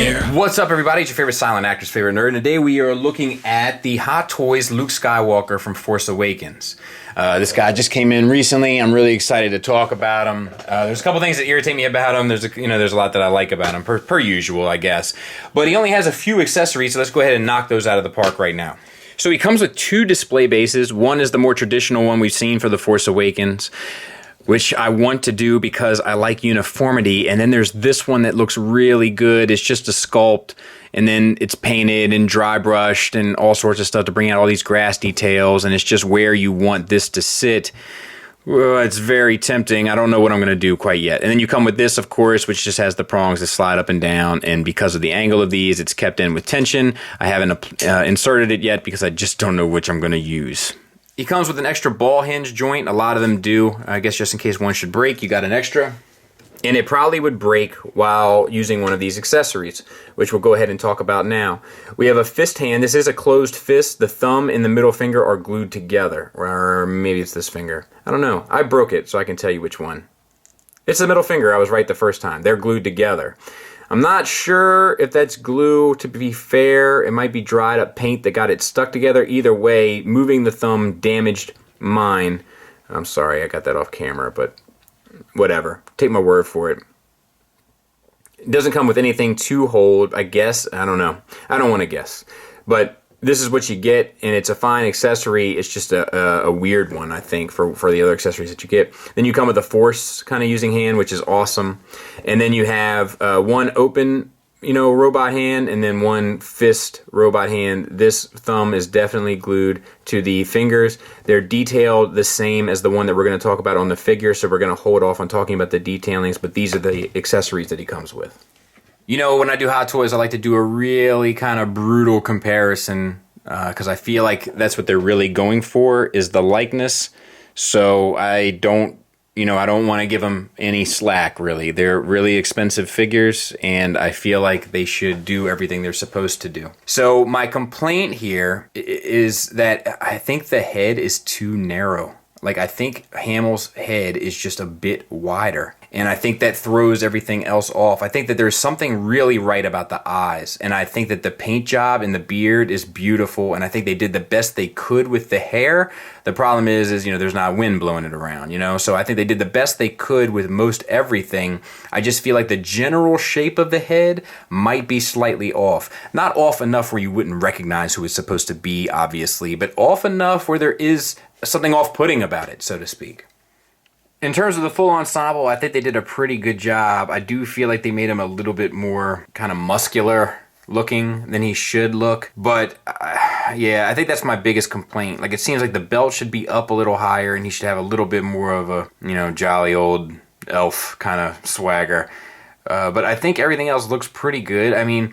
here. What's up, everybody? It's your favorite silent actor's favorite nerd. And today we are looking at the Hot Toys Luke Skywalker from Force Awakens. This guy just came in recently. I'm really excited to talk about him. There's a couple things that irritate me about him. There's a lot that I like about him, per usual, I guess. But he only has a few accessories, so let's go ahead and knock those out of the park right now. So he comes with two display bases. One is the more traditional one we've seen for the Force Awakens, which I want to do because I like uniformity. And then there's this one that looks really good. It's just a sculpt, and then it's painted and dry brushed and all sorts of stuff to bring out all these grass details, and it's just where you want this to sit. Well, it's very tempting. I don't know what I'm going to do quite yet. And then you come with this, of course, which just has the prongs that slide up and down, and because of the angle of these, it's kept in with tension. I haven't inserted it yet because I just don't know which I'm going to use. He comes with an extra ball hinge joint. A lot of them do. I guess just in case one should break, you got an extra. And it probably would break while using one of these accessories, which we'll go ahead and talk about now. We have a fist hand. This is a closed fist. The thumb and the middle finger are glued together. Or maybe it's this finger. I don't know. I broke it, so I can tell you which one. It's the middle finger. I was right the first time. They're glued together. I'm not sure if that's glue. To be fair, it might be dried up paint that got it stuck together. Either way, moving the thumb damaged mine. I'm sorry, I got that off camera, but whatever. Take my word for it. It doesn't come with anything to hold, I guess. I don't know. I don't want to guess. But this is what you get, and it's a fine accessory. It's just a weird one, I think, for the other accessories that you get. Then you come with a Force kind of using hand, which is awesome. And then you have one open, robot hand, and then one fist robot hand. This thumb is definitely glued to the fingers. They're detailed the same as the one that we're going to talk about on the figure, so we're going to hold off on talking about the detailings, but these are the accessories that he comes with. When I do Hot Toys, I like to do a really kind of brutal comparison because I feel like that's what they're really going for, is the likeness. So I don't want to give them any slack, really. They're really expensive figures, and I feel like they should do everything they're supposed to do. So my complaint here is that I think the head is too narrow. Like, I think Hamill's head is just a bit wider, and I think that throws everything else off. I think that there's something really right about the eyes, and I think that the paint job and the beard is beautiful, and I think they did the best they could with the hair. The problem is there's not wind blowing it around, so I think they did the best they could with most everything. I just feel like the general shape of the head might be slightly off. Not off enough where you wouldn't recognize who it's supposed to be, obviously, but off enough where there is something off-putting about it, so to speak. In terms of the full ensemble, I think they did a pretty good job. I do feel like they made him a little bit more kind of muscular looking than he should look. But yeah, I think that's my biggest complaint. Like, it seems like the belt should be up a little higher and he should have a little bit more of a, jolly old elf kind of swagger. But I think everything else looks pretty good. I mean,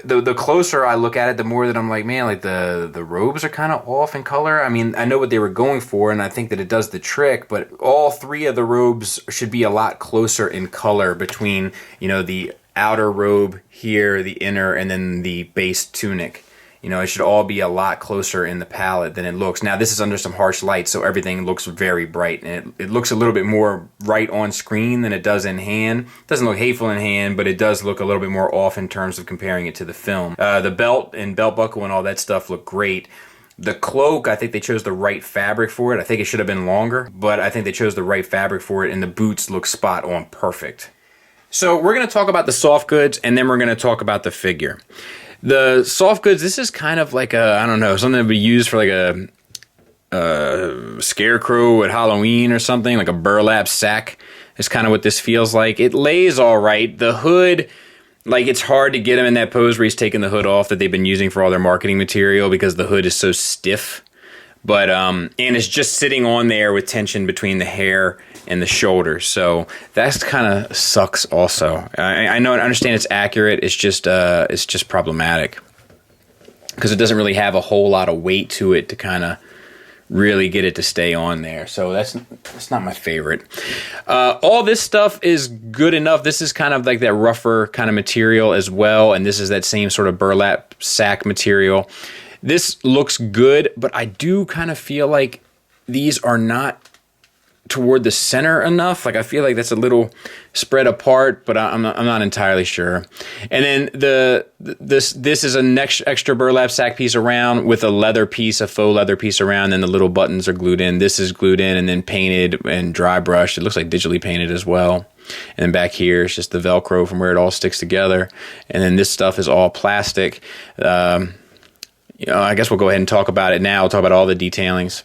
the closer I look at it, the more that I'm like, man, like the robes are kind of off in color. I mean, I know what they were going for, and I think that it does the trick, but all three of the robes should be a lot closer in color between, the outer robe here, the inner, and then the base tunic. It should all be a lot closer in the palette than it looks. Now, this is under some harsh light, so everything looks very bright, and it looks a little bit more bright on screen than it does in hand. It doesn't look hateful in hand, but it does look a little bit more off in terms of comparing it to the film. The belt and belt buckle and all that stuff look great. The cloak, I think they chose the right fabric for it. I think it should have been longer, but I think they chose the right fabric for it, and the boots look spot on perfect. So we're going to talk about the soft goods, and then we're going to talk about the figure. The soft goods, this is kind of like something that would be used for like a scarecrow at Halloween or something, like a burlap sack is kind of what this feels like. It lays all right. The hood, like, it's hard to get him in that pose where he's taking the hood off that they've been using for all their marketing material because the hood is so stiff. But, and it's just sitting on there with tension between the hair and the shoulders. So that's kind of sucks also. I know, I understand it's accurate. It's just problematic because it doesn't really have a whole lot of weight to it to kind of really get it to stay on there. So that's not my favorite. All this stuff is good enough. This is kind of like that rougher kind of material as well. And this is that same sort of burlap sack material. This looks good, but I do kind of feel like these are not toward the center enough. Like I feel like that's a little spread apart, but I'm not entirely sure. And then this is a next extra burlap sack piece around with a leather piece, a faux leather piece around, and the little buttons are glued in. This is glued in and then painted and dry brushed. It looks like digitally painted as well. And then back here it's just the Velcro from where it all sticks together. And then this stuff is all plastic. I guess we'll go ahead and talk about it now. We'll talk about all the detailings.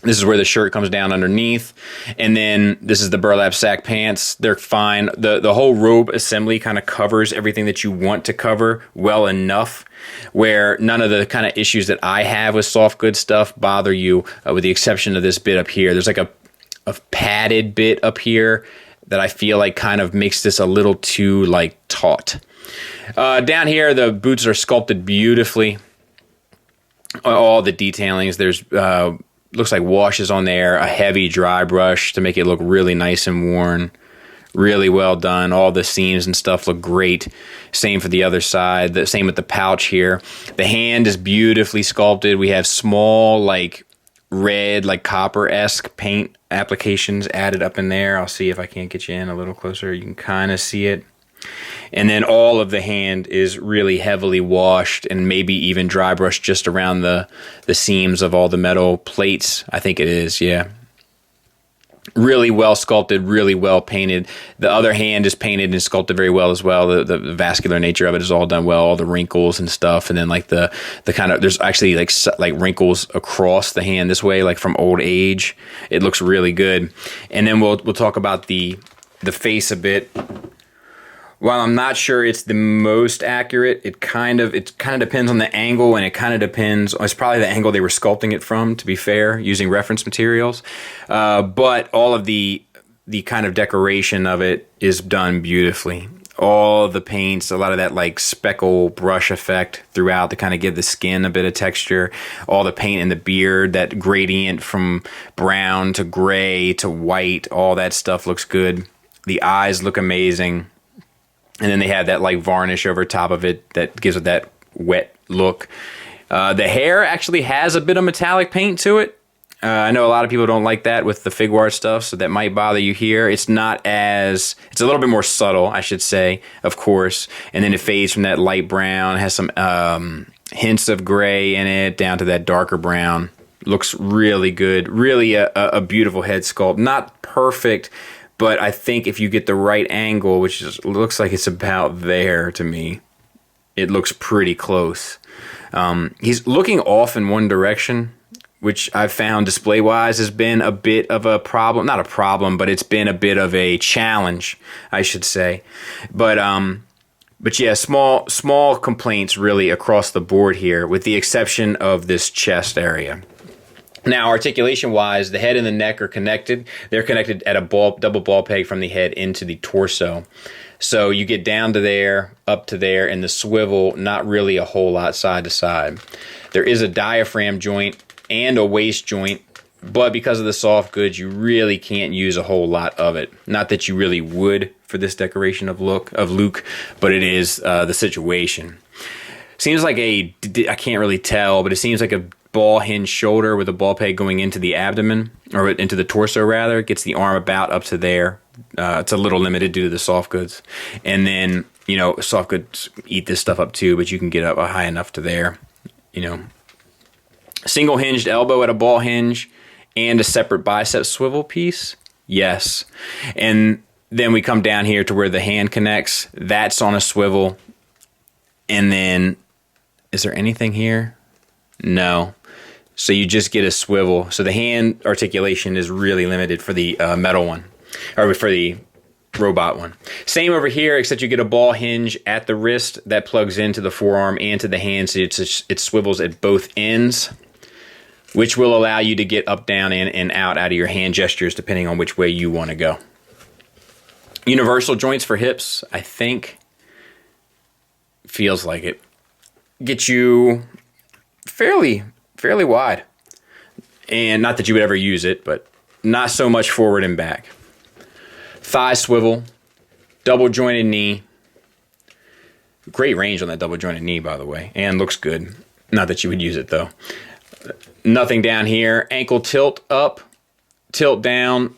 This is where the shirt comes down underneath. And then this is the burlap sack pants. They're fine. The whole robe assembly kind of covers everything that you want to cover well enough where none of the kind of issues that I have with soft goods stuff bother you, with the exception of this bit up here. There's like a padded bit up here that I feel like kind of makes this a little too like taut. Down here, the boots are sculpted beautifully. All the detailings. There's looks like washes on there, a heavy dry brush to make it look really nice and worn. Really well done. All the seams and stuff look great. Same for the other side. The same with the pouch here. The hand is beautifully sculpted. We have small, like red, like copper-esque paint applications added up in there. I'll see if I can't get you in a little closer. You can kind of see it. And then all of the hand is really heavily washed and maybe even dry brushed just around the seams of all the metal plates. I think it is, yeah. Really well sculpted, really well painted. The other hand is painted and sculpted very well as well. The vascular nature of it is all done well, all the wrinkles and stuff. And then like the kind of, there's actually like wrinkles across the hand this way, like from old age. It looks really good. And then we'll talk about the face a bit. While I'm not sure it's the most accurate, it kind of depends on the angle, and it kind of depends. It's probably the angle they were sculpting it from, to be fair, using reference materials. But all of the kind of decoration of it is done beautifully. All of the paints, a lot of that like speckle brush effect throughout to kind of give the skin a bit of texture. All the paint in the beard, that gradient from brown to gray to white, all that stuff looks good. The eyes look amazing. And then they have that like varnish over top of it that gives it that wet look. The hair actually has a bit of metallic paint to it. I know a lot of people don't like that with the Figuart stuff, so that might bother you here. It's a little bit more subtle, I should say, of course. And then it fades from that light brown, has some hints of gray in it, down to that darker brown. Looks really good. Really a beautiful head sculpt. Not perfect, but I think if you get the right angle, which looks like it's about there to me, it looks pretty close. He's looking off in one direction, which I've found display-wise has been a bit of a problem. Not a problem, but it's been a bit of a challenge, I should say. But yeah, small complaints really across the board here, with the exception of this chest area. Now, articulation-wise, the head and the neck are connected. They're connected at a double ball peg from the head into the torso. So you get down to there, up to there, and the swivel, not really a whole lot side to side. There is a diaphragm joint and a waist joint, but because of the soft goods, you really can't use a whole lot of it. Not that you really would for this decoration of Luke, but it is the situation. Seems like I can't really tell, but it seems like a ball hinge shoulder with a ball peg going into the abdomen, or into the torso rather. It gets the arm about up to there. It's a little limited due to the soft goods. And then, soft goods eat this stuff up too, but you can get up high enough to there, Single hinged elbow at a ball hinge and a separate bicep swivel piece. Yes. And then we come down here to where the hand connects. That's on a swivel. And then, is there anything here? No. So you just get a swivel. So the hand articulation is really limited for the metal one, or for the robot one. Same over here, except you get a ball hinge at the wrist that plugs into the forearm and to the hand, so it swivels at both ends, which will allow you to get up, down, and out of your hand gestures depending on which way you want to go. Universal joints for hips, I think. Feels like it. Get you fairly wide. And not that you would ever use it, but not so much forward and back. Thigh swivel, double jointed knee. Great range on that double jointed knee, by the way, and looks good. Not that you would use it though. Nothing down here. Ankle tilt up tilt down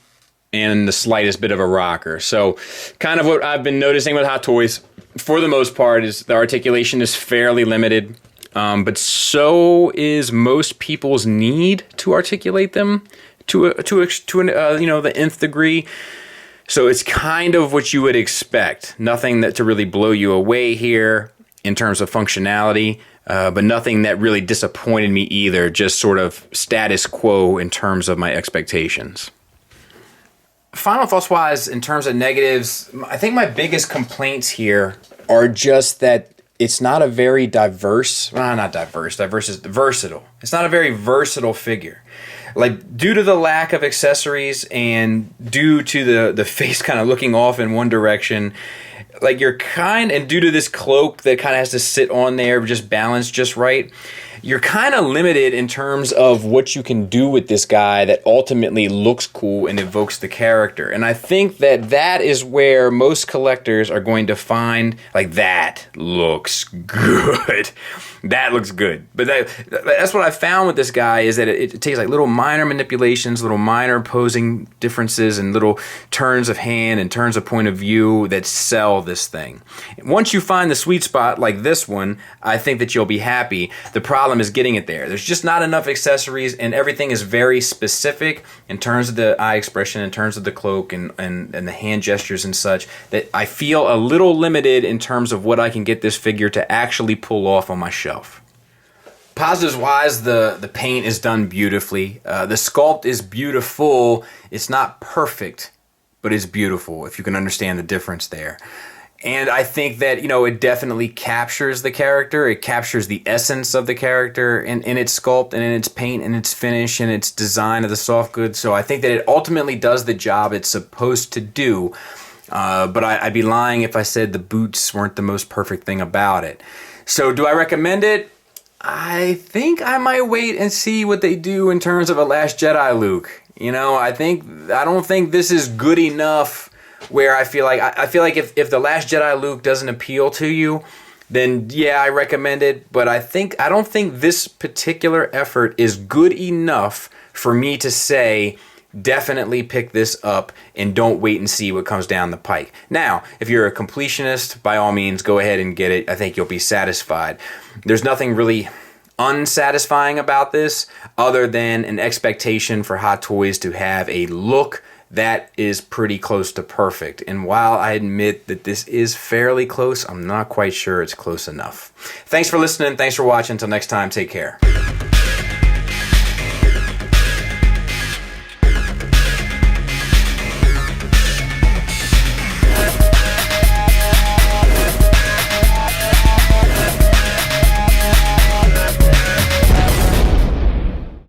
and the slightest bit of a rocker. So kind of what I've been noticing with Hot Toys, for the most part, is the articulation is fairly limited, but so is most people's need to articulate them to the nth degree. So it's kind of what you would expect. Nothing that to really blow you away here in terms of functionality, but nothing that really disappointed me either. Just sort of status quo in terms of my expectations. Final thoughts wise, in terms of negatives, I think my biggest complaints here are just that it's not a very versatile. It's not a very versatile figure. Like, due to the lack of accessories and due to the face kind of looking off in one direction, like and due to this cloak that kind of has to sit on there, just balanced just right, you're kind of limited in terms of what you can do with this guy that ultimately looks cool and evokes the character. And I think that is where most collectors are going to find, like, that looks good. That looks good. But that's what I found with this guy, is that it takes like little minor manipulations, little minor posing differences, and little turns of hand and turns of point of view that sell this thing. Once you find the sweet spot like this one, I think that you'll be happy. The problem is getting it there. There's just not enough accessories, and everything is very specific in terms of the eye expression, in terms of the cloak and the hand gestures and such, that I feel a little limited in terms of what I can get this figure to actually pull off on my shelf. Positives wise, the paint is done beautifully. The sculpt is beautiful. It's not perfect, but it's beautiful, if you can understand the difference there. And I think that, it definitely captures the character. It captures the essence of the character in its sculpt and in its paint and its finish and its design of the soft goods. So I think that it ultimately does the job it's supposed to do. But I'd be lying if I said the boots weren't the most perfect thing about it. So do I recommend it? I think I might wait and see what they do in terms of a Last Jedi Luke. I don't think this is good enough where I feel like if the Last Jedi Luke doesn't appeal to you, then yeah, I recommend it. But I don't think this particular effort is good enough for me to say definitely pick this up and don't wait and see what comes down the pike. Now, if you're a completionist, by all means, go ahead and get it. I think you'll be satisfied. There's nothing really unsatisfying about this other than an expectation for Hot Toys to have a look that is pretty close to perfect. And while I admit that this is fairly close, I'm not quite sure it's close enough. Thanks for listening. Thanks for watching. Until next time, take care.